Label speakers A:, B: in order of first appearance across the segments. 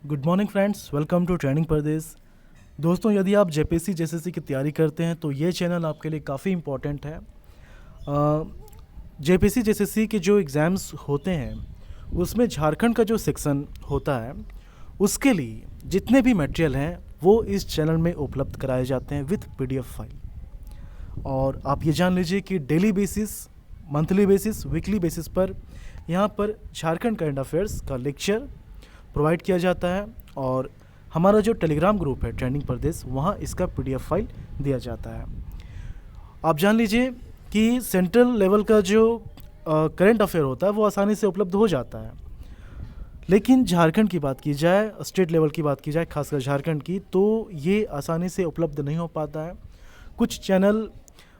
A: Good morning friends, welcome to training Pardesh. दोस्तों, यदि आप जेपीएससी जेएसएससी की तैयारी करते हैं तो ये चैनल आपके लिए काफ़ी इम्पोर्टेंट है। जेपीएससी जेएसएससी के जो एग्ज़ाम्स होते हैं उसमें झारखंड का जो सेक्शन होता है उसके लिए जितने भी मटेरियल हैं वो इस चैनल में उपलब्ध कराए जाते हैं विथ पीडीएफ फाइल। और आप ये जान लीजिए कि daily basis, monthly basis, weekly basis पर यहाँ पर झारखंड करंट अफेयर्स का लेक्चर प्रोवाइड किया जाता है और हमारा जो टेलीग्राम ग्रुप है ट्रेंडिंग प्रदेश, वहाँ इसका पीडीएफ फाइल दिया जाता है। आप जान लीजिए कि सेंट्रल लेवल का जो करंट अफेयर होता है वो आसानी से उपलब्ध हो जाता है, लेकिन झारखंड की बात की जाए, स्टेट लेवल की बात की जाए, खासकर झारखंड की, तो ये आसानी से उपलब्ध नहीं हो पाता है। कुछ channel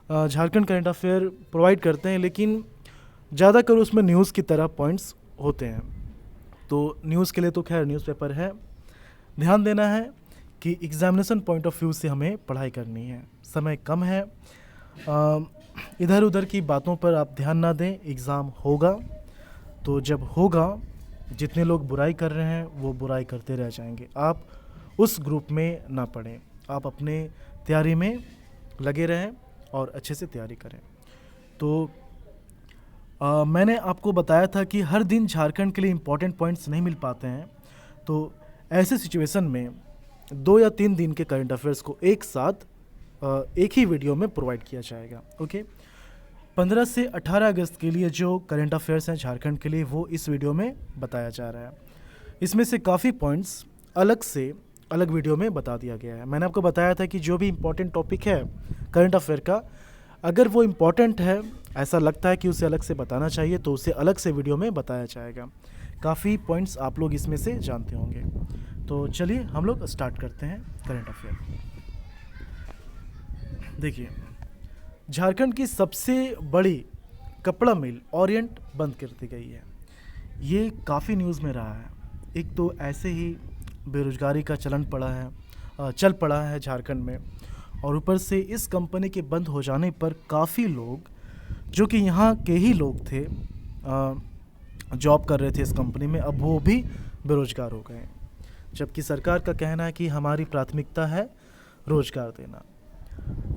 A: Jharkhand current affair provide करते हैं, लेकिन ज़्यादातर उसमें न्यूज़ की तरह पॉइंट्स होते हैं। तो न्यूज़ के लिए तो खैर न्यूज़पेपर है। ध्यान देना है कि एग्जामिनेशन पॉइंट ऑफ व्यू से हमें पढ़ाई करनी है, समय कम है। इधर उधर की बातों पर आप ध्यान ना दें। एग्ज़ाम होगा तो जब होगा, जितने लोग बुराई कर रहे हैं वो बुराई करते रह जाएंगे। आप उस ग्रुप में ना पढ़ें, आप अपने तैयारी में लगे रहें और अच्छे से तैयारी करें। तो मैंने आपको बताया था कि हर दिन झारखंड के लिए इम्पॉर्टेंट पॉइंट्स नहीं मिल पाते हैं, तो ऐसे सिचुएशन में 2 या 3 दिन के करंट अफेयर्स को एक साथ एक ही वीडियो में प्रोवाइड किया जाएगा। ओके, 15 से 18 अगस्त के लिए जो करंट अफेयर्स हैं झारखंड के लिए, वो इस वीडियो में बताया जा रहा है। इसमें से काफ़ी पॉइंट्स अलग वीडियो में बता दिया गया है। मैंने आपको बताया था कि जो भी इम्पोर्टेंट टॉपिक है करंट अफेयर का, अगर वो इम्पॉर्टेंट है, ऐसा लगता है कि उसे अलग से बताना चाहिए, तो उसे अलग से वीडियो में बताया जाएगा। काफ़ी पॉइंट्स आप लोग इसमें से जानते होंगे। तो चलिए हम लोग स्टार्ट करते हैं करंट अफेयर। देखिए, झारखंड की सबसे बड़ी कपड़ा मिल ओरिएंट बंद कर दी गई है। ये काफ़ी न्यूज़ में रहा है। एक तो ऐसे ही बेरोजगारी का चल पड़ा है झारखंड में, और ऊपर से इस कंपनी के बंद हो जाने पर काफ़ी लोग जो कि यहाँ के ही लोग थे, जॉब कर रहे थे इस कंपनी में, अब वो भी बेरोजगार हो गए। जबकि सरकार का कहना है कि हमारी प्राथमिकता है रोजगार देना।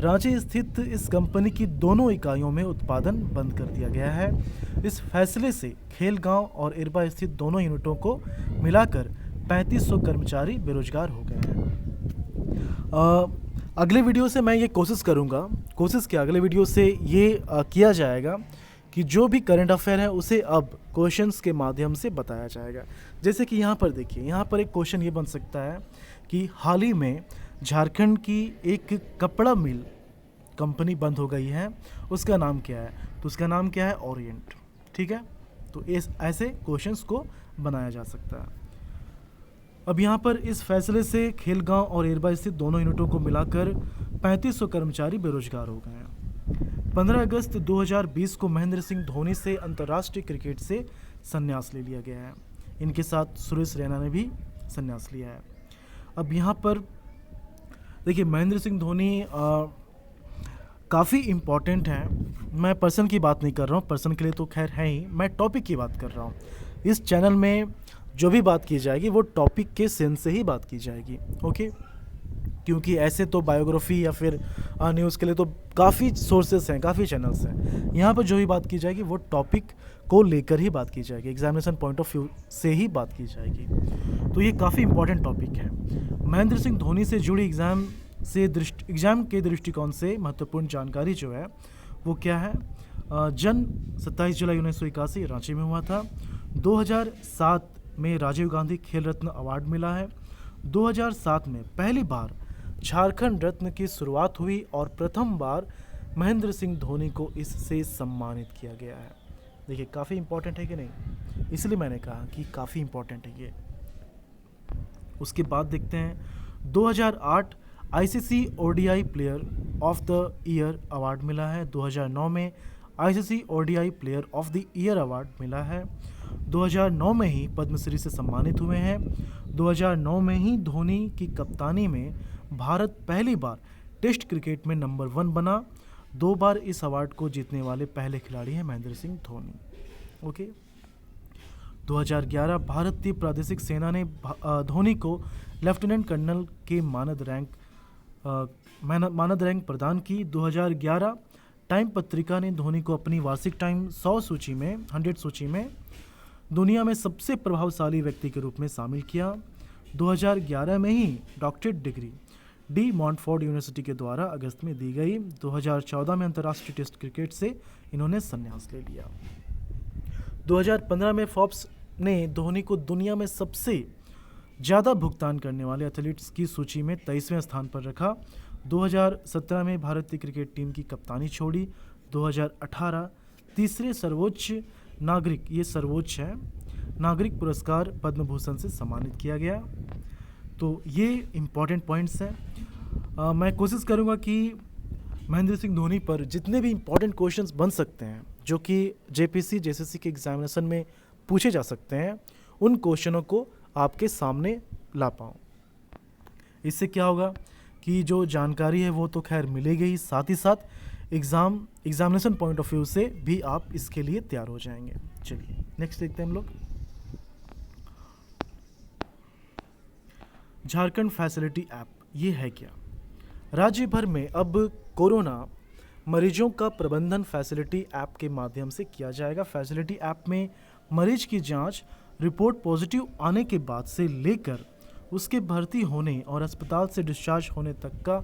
A: रांची स्थित इस कंपनी की दोनों इकाइयों में उत्पादन बंद कर दिया गया है। इस फैसले से खेलगांव और इरबा स्थित दोनों यूनिटों को मिलाकर 3500 कर्मचारी बेरोजगार हो गए हैं। अगले वीडियो से मैं ये कोशिश क्या अगले वीडियो से ये किया जाएगा कि जो भी करंट अफेयर है उसे अब क्वेश्चंस के माध्यम से बताया जाएगा। जैसे कि यहाँ पर देखिए, यहाँ पर एक क्वेश्चन ये बन सकता है कि हाल ही में झारखंड की एक कपड़ा मिल कंपनी बंद हो गई है, उसका नाम क्या है? तो उसका नाम क्या है? ओरिएंट। ठीक है, तो ऐसे क्वेश्चंस को बनाया जा सकता है। अब यहाँ पर इस फैसले से खेलगांव और इरबा स्थित दोनों यूनिटों को मिलाकर 3500 कर्मचारी बेरोजगार हो गए हैं। 15 अगस्त 2020 को महेंद्र सिंह धोनी से अंतर्राष्ट्रीय क्रिकेट से संन्यास ले लिया गया है। इनके साथ सुरेश रैना ने भी संन्यास लिया है। अब यहाँ पर देखिए, महेंद्र सिंह धोनी काफ़ी इम्पॉर्टेंट हैं। मैं पर्सन की बात नहीं कर रहा हूँ, पर्सन के लिए तो खैर है ही, मैं टॉपिक की बात कर रहा हूँ। इस चैनल में जो भी बात की जाएगी वो टॉपिक के सेंस से ही बात की जाएगी। ओके, क्योंकि ऐसे तो बायोग्राफी या फिर न्यूज़ के लिए तो काफ़ी सोर्सेस हैं, काफ़ी चैनल्स हैं। यहाँ पर जो भी बात की जाएगी वो टॉपिक को लेकर ही बात की जाएगी, एग्जामिनेशन पॉइंट ऑफ व्यू से ही बात की जाएगी। तो ये काफ़ी इंपॉर्टेंट टॉपिक है। महेंद्र सिंह धोनी से जुड़ी एग्ज़ाम के दृष्टिकोण से महत्वपूर्ण जानकारी जो है वो क्या है? जन्म 27 जुलाई 1981 रांची में हुआ था। 2007 में राजीव गांधी खेल रत्न अवार्ड मिला है। 2007 में पहली बार झारखंड रत्न की शुरुआत हुई और प्रथम बार महेंद्र सिंह धोनी को इससे सम्मानित किया गया है। देखिए, काफ़ी इंपॉर्टेंट है कि नहीं? इसलिए मैंने कहा कि काफ़ी इंपॉर्टेंट है ये। उसके बाद देखते हैं 2008 ICC ODI player of the year award मिला है। 2009 में ICC ODI player of the year award मिला है। 2009 में ही पद्मश्री से सम्मानित हुए हैं। 2009 में ही धोनी की कप्तानी में भारत पहली बार टेस्ट क्रिकेट में नंबर 1 बना। 2 बार इस अवार्ड को जीतने वाले पहले खिलाड़ी हैं महेंद्र सिंह धोनी। ओके, 2011 भारतीय प्रादेशिक सेना ने धोनी को लेफ्टिनेंट कर्नल के मानद रैंक प्रदान की। 2011 टाइम पत्रिका ने धोनी को अपनी वार्षिक टाइम 100 सूची में दुनिया में सबसे प्रभावशाली व्यक्ति के रूप में शामिल किया। 2011 में ही doctorate degree De Montfort University के द्वारा अगस्त में दी गई। 2014 में अंतर्राष्ट्रीय टेस्ट क्रिकेट से इन्होंने संन्यास ले लिया। 2015 में फोर्ब्स ने धोनी को दुनिया में सबसे ज़्यादा भुगतान करने वाले एथलीट्स की सूची में 23वें स्थान पर रखा। 2017 में भारतीय क्रिकेट टीम की कप्तानी छोड़ी। 2018 तीसरे सर्वोच्च नागरिक पुरस्कार पद्म भूषण से सम्मानित किया गया। तो ये इम्पॉर्टेंट पॉइंट्स हैं। मैं कोशिश करूँगा कि महेंद्र सिंह धोनी पर जितने भी इम्पॉर्टेंट क्वेश्चंस बन सकते हैं जो कि जेपीसी जेएसएससी के एग्जामिनेशन में पूछे जा सकते हैं, उन क्वेश्चनों को आपके सामने ला पाऊँ। इससे क्या होगा कि जो जानकारी है वो तो खैर मिलेगी ही, साथ ही साथ एग्जामिनेशन पॉइंट ऑफ व्यू से भी आप इसके लिए तैयार हो जाएंगे। चलिए नेक्स्ट देखते हैं हम लोग। झारखंड फैसिलिटी ऐप, ये है क्या? राज्य भर में अब कोरोना मरीजों का प्रबंधन फैसिलिटी ऐप के माध्यम से किया जाएगा। फैसिलिटी ऐप में मरीज की जांच रिपोर्ट पॉजिटिव आने के बाद से लेकर उसके भर्ती होने और अस्पताल से डिस्चार्ज होने तक का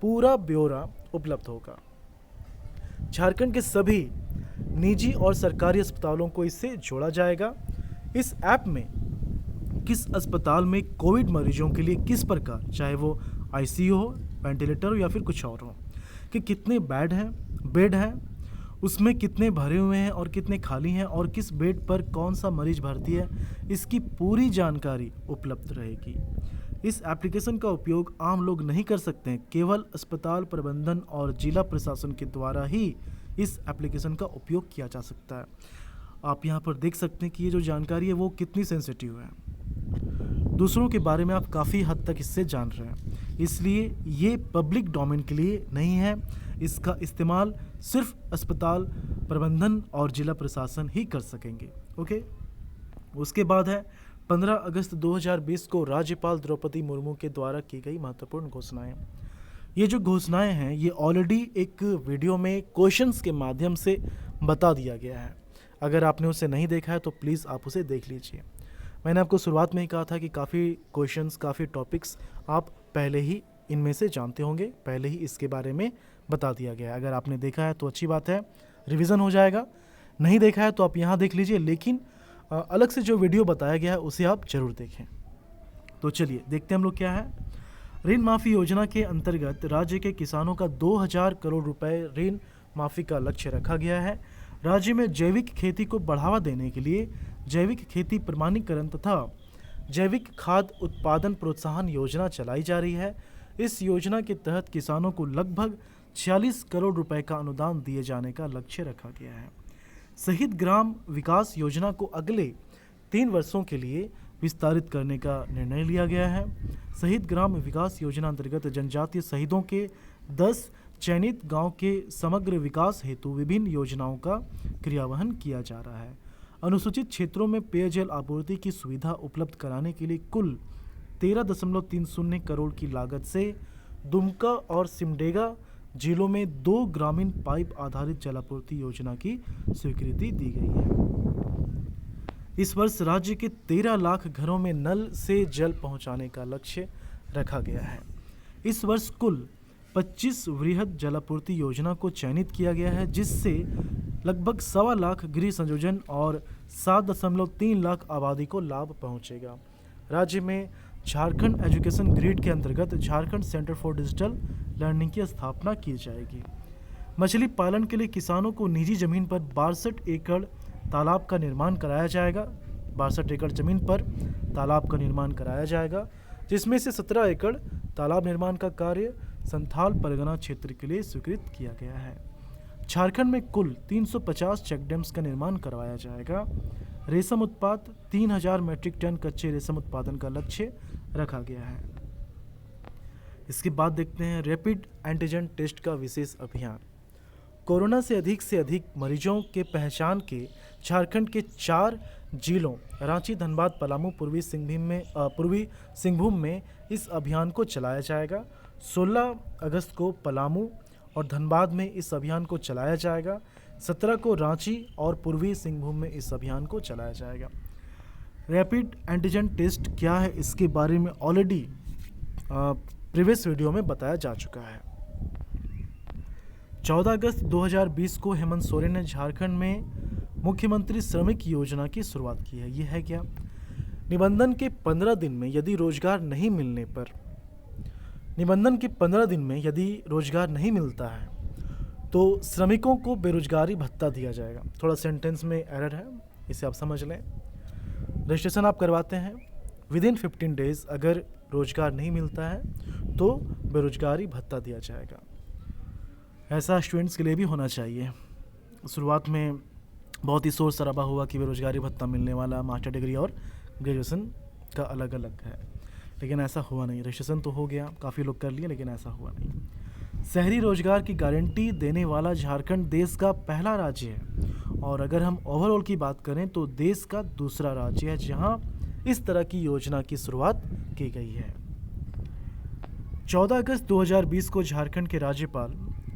A: पूरा ब्यौरा उपलब्ध होगा। झारखंड के सभी निजी और सरकारी अस्पतालों को इससे जोड़ा जाएगा। इस ऐप में किस अस्पताल में कोविड मरीजों के लिए किस प्रकार, चाहे वो आईसीयू हो, वेंटिलेटर हो या फिर कुछ और हो, कि कितने बेड हैं, उसमें कितने भरे हुए हैं और कितने खाली हैं और किस बेड पर कौन सा मरीज भर्ती है, इसकी पूरी जानकारी उपलब्ध रहेगी। इस एप्लीकेशन का उपयोग आम लोग नहीं कर सकते हैं, केवल अस्पताल प्रबंधन और जिला प्रशासन के द्वारा ही इस एप्लीकेशन का उपयोग किया जा सकता है। आप यहाँ पर देख सकते हैं कि ये जो जानकारी है वो कितनी सेंसिटिव है। दूसरों के बारे में आप काफ़ी हद तक इससे जान रहे हैं, इसलिए ये पब्लिक डोमेन के लिए नहीं है। इसका इस्तेमाल सिर्फ अस्पताल प्रबंधन और जिला प्रशासन ही कर सकेंगे। ओके, उसके बाद है 15 अगस्त 2020 को राज्यपाल द्रौपदी मुर्मू के द्वारा की गई महत्वपूर्ण घोषणाएं। ये जो घोषणाएं हैं ये ऑलरेडी एक वीडियो में क्वेश्चंस के माध्यम से बता दिया गया है। अगर आपने उसे नहीं देखा है तो प्लीज़ आप उसे देख लीजिए। मैंने आपको शुरुआत में ही कहा था कि काफ़ी क्वेश्चंस, काफ़ी टॉपिक्स आप पहले ही इनमें से जानते होंगे, पहले ही इसके बारे में बता दिया गया है। अगर आपने देखा है तो अच्छी बात है, रिवीजन हो जाएगा। नहीं देखा है तो आप यहाँ देख लीजिए, लेकिन अलग से जो वीडियो बताया गया है उसे आप ज़रूर देखें। तो चलिए देखते हैं हम लोग क्या है। ऋण माफ़ी योजना के अंतर्गत राज्य के किसानों का 2000 करोड़ रुपए ऋण माफ़ी का लक्ष्य रखा गया है। राज्य में जैविक खेती को बढ़ावा देने के लिए जैविक खेती प्रमाणीकरण तथा जैविक खाद उत्पादन प्रोत्साहन योजना चलाई जा रही है। इस योजना के तहत किसानों को लगभग 46 करोड़ रुपए का अनुदान दिए जाने का लक्ष्य रखा गया है। शहीद ग्राम विकास योजना को अगले 3 वर्षों के लिए विस्तारित करने का निर्णय लिया गया है। शहीद ग्राम विकास योजना अंतर्गत जनजातीय शहीदों के 10 चयनित गांव के समग्र विकास हेतु विभिन्न योजनाओं का क्रियान्वयन किया जा रहा है। अनुसूचित क्षेत्रों में पेयजल आपूर्ति की सुविधा उपलब्ध कराने के लिए कुल 13.30 करोड़ की लागत से दुमका और सिमडेगा जिलों में 2 ग्रामीण पाइप आधारित जलापूर्ति योजना की स्वीकृति दी गई है। इस वर्ष राज्य के 13 लाख घरों में नल से जल पहुंचाने का लक्ष्य रखा गया है। इस वर्ष कुल 25 वृहद जलापूर्ति योजना को चयनित किया गया है, जिससे लगभग 1.25 लाख गृह संयोजन और 7.3 लाख आबादी को लाभ पहुंचेगा। राज्य में झारखंड एजुकेशन ग्रिड के अंतर्गत Jharkhand centre for digital learning की स्थापना की जाएगी। मछली पालन के लिए किसानों को निजी जमीन पर 62 एकड़ तालाब का निर्माण कराया जाएगा। 62 एकड़ जमीन पर तालाब का निर्माण कराया जाएगा, जिसमें से 17 एकड़ तालाब निर्माण का कार्य संथाल परगना क्षेत्र के लिए स्वीकृत किया गया है। झारखंड में कुल 350 चेक डैम्स का निर्माण करवाया जाएगा। रेशम उत्पाद 3000 मीट्रिक टन कच्चे रेशम उत्पादन का लक्ष्य रखा गया है। इसके बाद देखते हैं रैपिड एंटीजन टेस्ट का विशेष अभियान। कोरोना से अधिक मरीजों के पहचान के झारखंड के 4 जिलों रांची, धनबाद, पलामू, पूर्वी सिंहभूम में इस अभियान को चलाया जाएगा। 16 अगस्त को पलामू और धनबाद में इस अभियान को चलाया जाएगा। 17 को रांची और पूर्वी सिंहभूम में इस अभियान को चलाया जाएगा। रैपिड एंटीजन टेस्ट क्या है, इसके बारे में ऑलरेडी प्रीवियस वीडियो में बताया जा चुका है। 14 अगस्त 2020 को हेमंत सोरेन ने झारखंड में मुख्यमंत्री श्रमिक योजना की शुरुआत की है। ये है क्या? निबंधन के 15 दिन में यदि रोजगार नहीं मिलने पर, निबंधन के 15 दिन में यदि रोजगार नहीं मिलता है तो श्रमिकों को बेरोजगारी भत्ता दिया जाएगा। थोड़ा सेंटेंस में एरर है, इसे आप समझ लें। रजिस्ट्रेशन आप करवाते हैं, विदिन 15 डेज अगर रोजगार नहीं मिलता है तो बेरोजगारी भत्ता दिया जाएगा। ऐसा स्टूडेंट्स के लिए भी होना चाहिए। शुरुआत में बहुत ही शोर शराबा हुआ कि बेरोजगारी भत्ता मिलने वाला, मास्टर डिग्री और ग्रेजुएशन का अलग अलग है, लेकिन ऐसा हुआ नहीं। रजिस्ट्रेशन तो हो गया, काफ़ी लोग कर लिए, लेकिन ऐसा हुआ नहीं। शहरी रोजगार की गारंटी देने वाला झारखंड देश का पहला राज्य है, और अगर हम ओवरऑल की बात करें तो देश का दूसरा राज्य है जहां इस तरह की योजना की शुरुआत की गई है। 14 अगस्त 2020 को झारखंड के राज्यपाल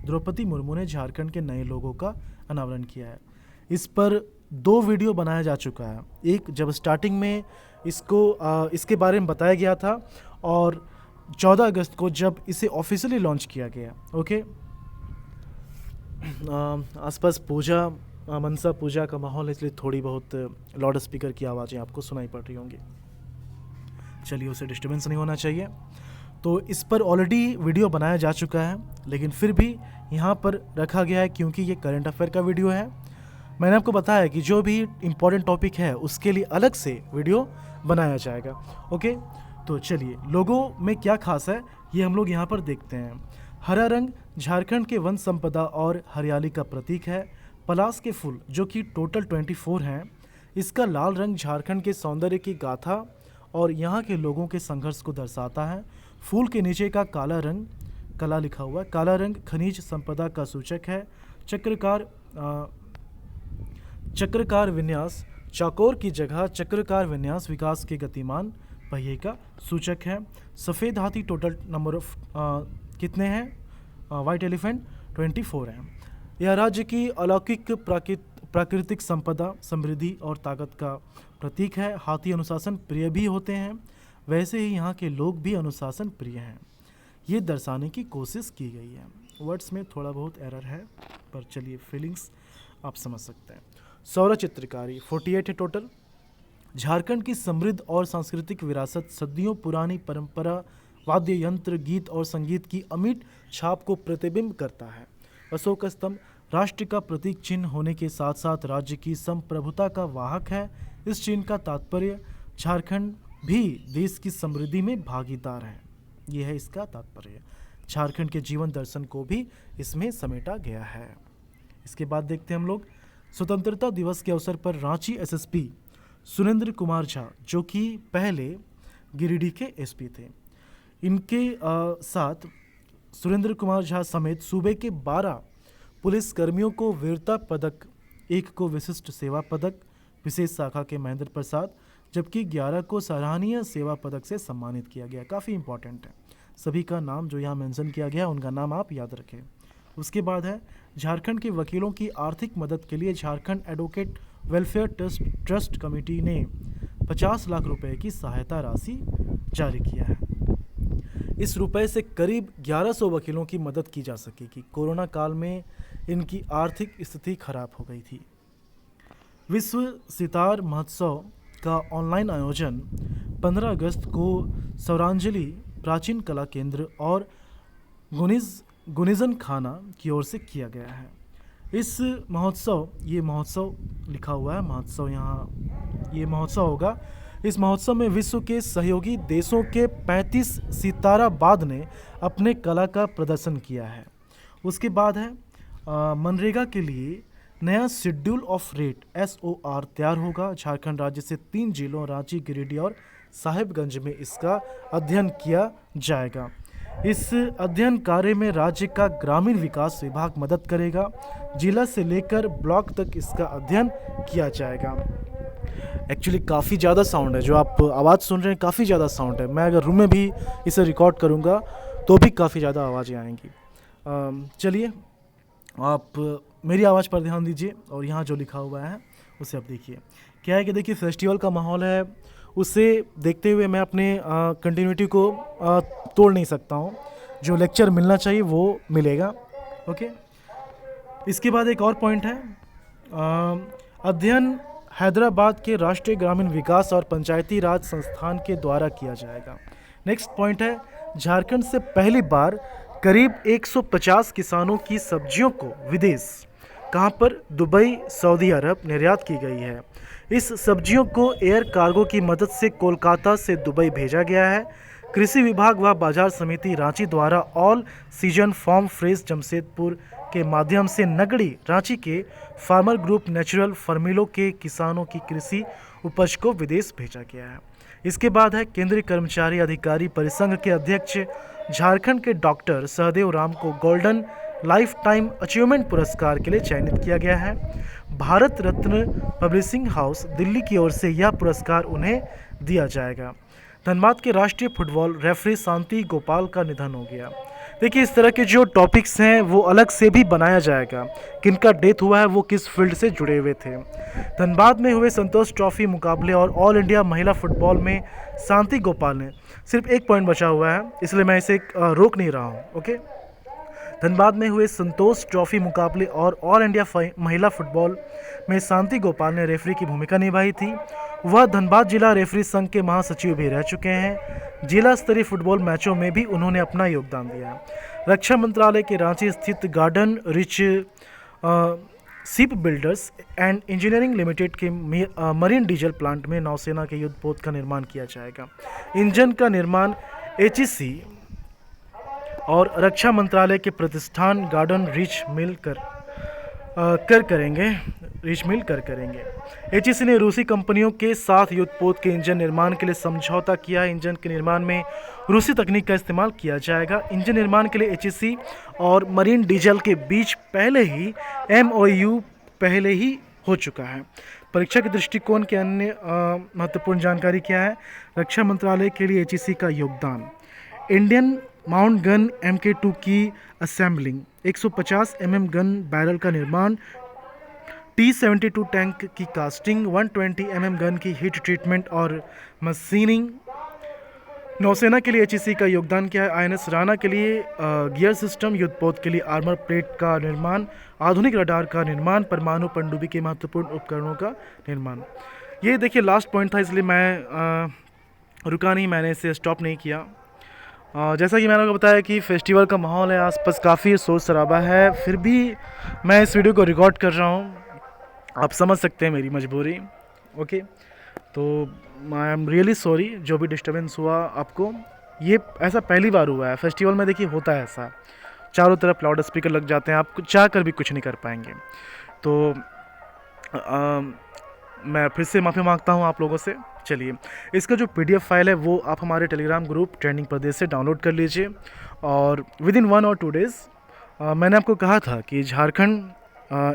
A: द्रौपदी मुर्मू ने झारखंड के नए लोगों का अनावरण किया है। इस पर 2 वीडियो बनाया जा चुका है। एक जब स्टार्टिंग में इसके बारे में बताया गया था, और 14 अगस्त को जब इसे ऑफिशियली लॉन्च किया गया। ओके, आसपास पूजा, मनसा पूजा का माहौल है, इसलिए थोड़ी बहुत लाउड स्पीकर की आवाज़ें आपको सुनाई पड़ रही होंगी। चलिए, उसे डिस्टर्बेंस नहीं होना चाहिए। तो इस पर ऑलरेडी वीडियो बनाया जा चुका है, लेकिन फिर भी यहाँ पर रखा गया है क्योंकि ये करंट अफेयर का वीडियो है। मैंने आपको बताया कि जो भी इम्पोर्टेंट टॉपिक है उसके लिए अलग से वीडियो बनाया जाएगा। ओके, तो चलिए, लोगों में क्या खास है ये हम लोग यहाँ पर देखते हैं। हरा रंग झारखंड के वन संपदा और हरियाली का प्रतीक है। पलाश के फूल जो कि टोटल 24 हैं। इसका लाल रंग झारखंड के सौंदर्य की गाथा और यहाँ के लोगों के संघर्ष को दर्शाता है। फूल के नीचे का काला रंग, कला लिखा हुआ है, काला रंग खनिज संपदा का सूचक है। चक्राकार विन्यास, चौकोर की जगह चक्राकार विन्यास विकास के गतिमान पहिए का सूचक है। सफ़ेद हाथी टोटल नंबर ऑफ कितने हैं? वाइट एलिफेंट 24 हैं। यह राज्य की अलौकिक प्राकृतिक संपदा, समृद्धि और ताकत का प्रतीक है। हाथी अनुशासन प्रिय भी होते हैं, वैसे ही यहाँ के लोग भी अनुशासन प्रिय हैं, ये दर्शाने की कोशिश की गई है। वर्ड्स में थोड़ा बहुत एरर है, पर चलिए, फीलिंग्स आप समझ सकते हैं। सौर चित्रकारी 48 है टोटल। झारखंड की समृद्ध और सांस्कृतिक विरासत, सदियों पुरानी परंपरा, वाद्य यंत्र, गीत और संगीत की अमिट छाप को प्रतिबिंब करता है। अशोक स्तंभ राष्ट्र का प्रतीक चिन्ह होने के साथ साथ राज्य की संप्रभुता का वाहक है। इस चिन्ह का तात्पर्य झारखंड भी देश की समृद्धि में भागीदार है, यह है इसका तात्पर्य। झारखंड के जीवन दर्शन को भी इसमें समेटा गया है। इसके बाद देखते हैं हम लोग स्वतंत्रता दिवस के अवसर पर रांची एसएसपी सुरेंद्र कुमार झा, जो कि पहले गिरिडीह के एसपी थे, इनके साथ सुरेंद्र कुमार झा समेत सूबे के 12 पुलिस कर्मियों को वीरता पदक, 1 को विशिष्ट सेवा पदक विशेष शाखा के महेंद्र प्रसाद, जबकि 11 को सराहनीय सेवा पदक से सम्मानित किया गया। काफ़ी इंपॉर्टेंट है, सभी का नाम जो यहाँ मेंशन किया गया उनका नाम आप याद रखें। उसके बाद है झारखंड के वकीलों की आर्थिक मदद के लिए Jharkhand advocate welfare trust committee ने 50 लाख रुपए की सहायता राशि जारी किया है। इस रुपए से करीब 1100 वकीलों की मदद की जा सकेगी। कोरोना काल में इनकी आर्थिक स्थिति खराब हो गई थी। विश्व सितार महोत्सव का ऑनलाइन आयोजन 15 अगस्त को सौरांजलि प्राचीन कला केंद्र और गुनिजन खाना की ओर से किया गया है। इस महोत्सव, ये महोत्सव लिखा हुआ है, महोत्सव यहाँ ये महोत्सव होगा। इस महोत्सव में विश्व के सहयोगी देशों के 35 सिताराबाद ने अपने कला का प्रदर्शन किया है। उसके बाद है मनरेगा के लिए नया शेड्यूल ऑफ रेट SOR तैयार होगा। झारखंड राज्य से 3 जिलों रांची, गिरिडीह और साहिबगंज में इसका अध्ययन किया जाएगा। इस अध्ययन कार्य में राज्य का ग्रामीण विकास विभाग मदद करेगा। जिला से लेकर ब्लॉक तक इसका अध्ययन किया जाएगा। एक्चुअली काफ़ी ज़्यादा साउंड है, जो आप आवाज़ सुन रहे हैं काफ़ी ज़्यादा साउंड है। मैं अगर रूम में भी इसे रिकॉर्ड करूँगा तो भी काफ़ी ज़्यादा आवाज़ें आएंगी। चलिए आप मेरी आवाज़ पर ध्यान दीजिए और यहाँ जो लिखा हुआ है उसे आप देखिए। क्या है कि देखिए फेस्टिवल का माहौल है, उसे देखते हुए मैं अपने कंटिन्यूटी को तोड़ नहीं सकता हूँ। जो लेक्चर मिलना चाहिए वो मिलेगा। ओके, इसके बाद एक और पॉइंट है, अध्ययन हैदराबाद के राष्ट्रीय ग्रामीण विकास और पंचायती राज संस्थान के द्वारा किया जाएगा। नेक्स्ट पॉइंट है, झारखंड से पहली बार करीब 150 किसानों की सब्जियों को विदेश, कहाँ पर, दुबई, सऊदी अरब निर्यात की गई है। इस सब्जियों को एयर कार्गो की मदद से कोलकाता से दुबई भेजा गया है। कृषि विभाग व बाजार समिति रांची द्वारा all season farm fresh Jamshedpur के माध्यम से नगड़ी रांची के फार्मर ग्रुप नेचुरल फर्मिलो के किसानों की कृषि उपज को विदेश भेजा गया है। इसके बाद है, केंद्रीय कर्मचारी अधिकारी परिसंघ के अध्यक्ष झारखंड के डॉक्टर सहदेव राम को गोल्डन लाइफ टाइम अचीवमेंट पुरस्कार के लिए चयनित किया गया है। भारत रत्न पब्लिशिंग हाउस दिल्ली की ओर से यह पुरस्कार उन्हें दिया जाएगा। धनबाद के राष्ट्रीय फुटबॉल रेफरी शांति गोपाल का निधन हो गया। देखिए, इस तरह के जो टॉपिक्स हैं वो अलग से भी बनाया जाएगा, किनका डेथ हुआ है, वो किस फील्ड से जुड़े हुए थे। धनबाद में हुए संतोष ट्रॉफी मुकाबले और ऑल इंडिया महिला फुटबॉल में शांति गोपाल ने, सिर्फ एक पॉइंट बचा हुआ है इसलिए मैं इसे रोक नहीं रहा हूँ। ओके, धनबाद में हुए संतोष ट्रॉफी मुकाबले और ऑल इंडिया महिला फुटबॉल में शांति गोपाल ने रेफरी की भूमिका निभाई थी। वह धनबाद जिला रेफरी संघ के महासचिव भी रह चुके हैं। जिला स्तरीय फुटबॉल मैचों में भी उन्होंने अपना योगदान दिया। रक्षा मंत्रालय के रांची स्थित garden rich ship builders and engineering limited के मरीन डीजल प्लांट में नौसेना के युद्धपोत का निर्माण किया जाएगा। इंजन का निर्माण HEC और रक्षा मंत्रालय के प्रतिष्ठान गार्डन रिच मिल करेंगे। HEC ने रूसी कंपनियों के साथ युद्धपोत के इंजन निर्माण के लिए समझौता किया। इंजन के निर्माण में रूसी तकनीक का इस्तेमाल किया जाएगा। इंजन निर्माण के लिए HEC और मरीन डीजल के बीच पहले ही MOU हो चुका है। परीक्षा के दृष्टिकोण के अन्य महत्वपूर्ण जानकारी क्या है? रक्षा मंत्रालय के लिए HEC का योगदान, इंडियन माउंट गन MK2 की असेंबलिंग, 150 mm गन बैरल का निर्माण, T-72 टैंक की कास्टिंग, 120 mm गन की हीट ट्रीटमेंट और मशीनिंग। नौसेना के लिए HEC का योगदान क्या है? INS राणा के लिए गियर सिस्टम, युद्धपोत के लिए आर्मर प्लेट का निर्माण, आधुनिक रडार का निर्माण, परमाणु पनडुब्बी के महत्वपूर्ण उपकरणों का निर्माण। ये देखिए लास्ट पॉइंट था, इसलिए मैं रुका नहीं, मैंने इसे स्टॉप नहीं किया। जैसा कि मैंने आपको बताया कि फेस्टिवल का माहौल है, आसपास काफ़ी शोर शराबा है, फिर भी मैं इस वीडियो को रिकॉर्ड कर रहा हूँ। आप समझ सकते हैं मेरी मजबूरी। ओके, तो आई एम रियली सॉरी जो भी डिस्टर्बेंस हुआ आपको। ये ऐसा पहली बार हुआ है फेस्टिवल में, देखिए होता है ऐसा, चारों तरफ लाउड स्पीकर लग जाते हैं, आप चाह कर भी कुछ नहीं कर पाएंगे। तो मैं फिर से माफ़ी मांगता हूँ आप लोगों से। चलिए, इसका जो PDF फाइल है वो आप हमारे टेलीग्राम ग्रुप ट्रेंडिंग प्रदेश से डाउनलोड कर लीजिए और विदिन 1 और 2 डेज़ मैंने आपको कहा था कि झारखंड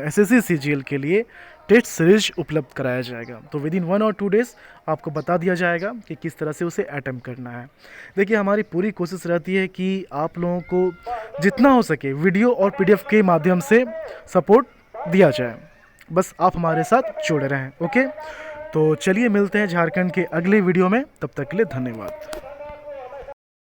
A: SSC CGL के लिए टेस्ट सीरीज उपलब्ध कराया जाएगा। तो विदिन 1 और 2 डेज़ आपको बता दिया जाएगा कि किस तरह से उसे अटेम्प्ट करना है। देखिए, हमारी पूरी कोशिश रहती है कि आप लोगों को जितना हो सके वीडियो और PDF के माध्यम से सपोर्ट दिया जाए। बस आप हमारे साथ जुड़े रहें। ओके, तो चलिए मिलते हैं झारखंड के अगले वीडियो में, तब तक के लिए धन्यवाद।